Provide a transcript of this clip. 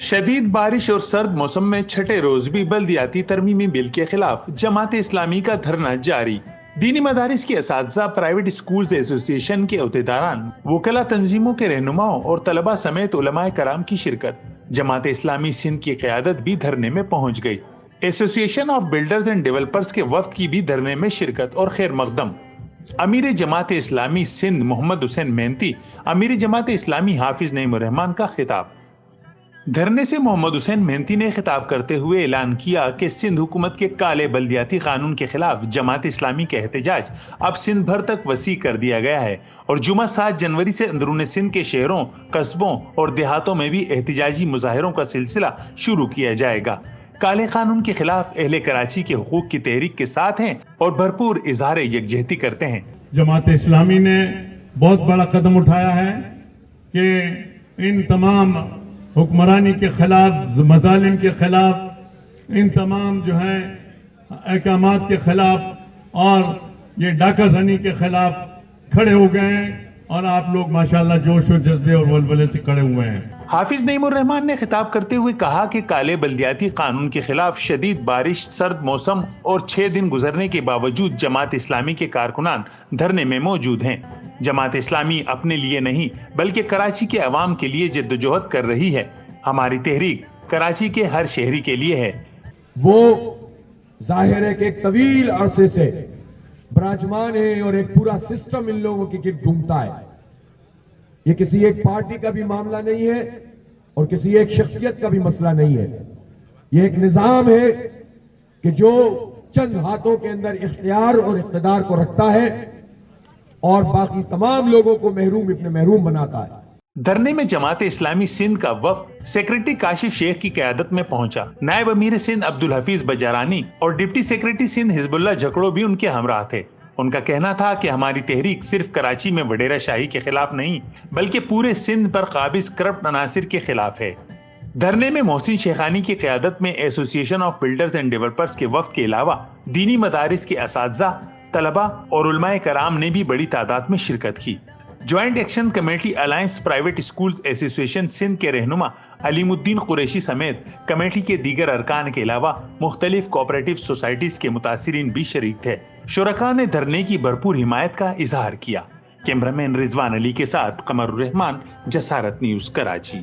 शदीद बारिश और सर्द मौसम में छठे रोज भी बल्दियाती तरमीमी बिल के खिलाफ जमात इस्लामी का धरना जारी। दीनी मदारिस के असातिज़ा, प्राइवेट स्कूल्स एसोसिएशन के अहदेदारान, वकला तंजीमों के रहनुमाओं और तलबा समेत उलमाए कराम की शिरकत। जमात इस्लामी सिंध की क़यादत भी धरने में पहुंच गई। Association of builders and developers के वफ्द की भी धरने में शिरकत और खैर मकदम। अमीर जमात इस्लामी सिंध मोहम्मद हुसैन मेहनती, अमीर जमात इस्लामी हाफिज नईम उर रहमान का खिताब। धरने से मोहम्मद हुसैन मेहनती ने खिताब करते हुए ऐलान किया कि सिंध हुकूमत के काले बल्दियाती कानून के खिलाफ जमात इस्लामी का एहतजाज अब सिंध भर तक वसी कर दिया गया है और जुमा 7 जनवरी से अंदरून सिंध के शहरों, कस्बों और देहातों में भी एहतजाजी मुजाहिरों का सिलसिला शुरू किया जाएगा। काले कानून के खिलाफ अहले कराची के हुकूक की तहरीक के साथ हैं और भरपूर इजहार यकजहती करते हैं। जमात इस्लामी ने बहुत बड़ा कदम उठाया है कि इन तमाम हुक्मरानी के खिलाफ, मजालिम के खिलाफ, इन तमाम जो है अहकामात के खिलाफ और ये डाकाज़नी के खिलाफ खड़े हो गए हैं और आप लोग माशाल्लाह जोश और जज्बे और वलवले से खड़े हुए हैं। हाफिज नईम उर रहमान ने खिताब करते हुए कहा कि काले बल्दियाती कानून के खिलाफ शदीद बारिश, सर्द मौसम और 6 दिन गुजरने के बावजूद जमात इस्लामी के कारकुनान धरने में मौजूद हैं। जमात इस्लामी अपने लिए नहीं बल्कि कराची के अवाम के लिए जद्दोजहद कर रही है। हमारी तहरीक कराची के हर शहरी के लिए है। वो जाहिर है कि एक तवील अरसे से विराजमान है और एक पूरा सिस्टम इन लोगों के गिर्द घूमता है। ये किसी एक पार्टी का भी मामला नहीं है और किसी एक शख्सियत का भी मसला नहीं है। ये एक निजाम है कि जो चंद हाथों के अंदर इख्तियार और इख्तिदार को रखता है और बाकी तमाम लोगों को महरूम इब्न महरूम बनाता है। धरने में जमात इस्लामी सिंध का वफ्द सेक्रेटरी काशिफ शेख की क़यादत में पहुंचा। नायब अमीर सिंध अब्दुल हफीज बजारानी और डिप्टी सेक्रेटरी सिंध हिजबुल्लाह झकड़ो भी उनके हमराह थे। उनका कहना था कि हमारी तहरीक सिर्फ कराची में वडेरा शाही के खिलाफ नहीं बल्कि पूरे सिंध पर काबिज करप्ट अनासिर के खिलाफ है। धरने में मोहसिन शेखानी की क़यादत में association of builders and developers के वफ्द के अलावा दीनी मदारिस के असातिज़ा, तलबा और उलमाए कराम ने भी बड़ी तादाद में शिरकत की। Joint action committee alliance private schools association Sindh के रहनुमा अलीमुद्दीन कुरैशी समेत कमेटी के दीगर अरकान के अलावा मुख्तलिफ कोऑपरेटिव सोसाइटीज के मुतासिरीन भी शरीक थे। शुरका ने धरने की भरपूर हिमायत का इजहार किया। कैमरामैन रिजवान अली के साथ कमर रहमान, जसारत न्यूज, कराची।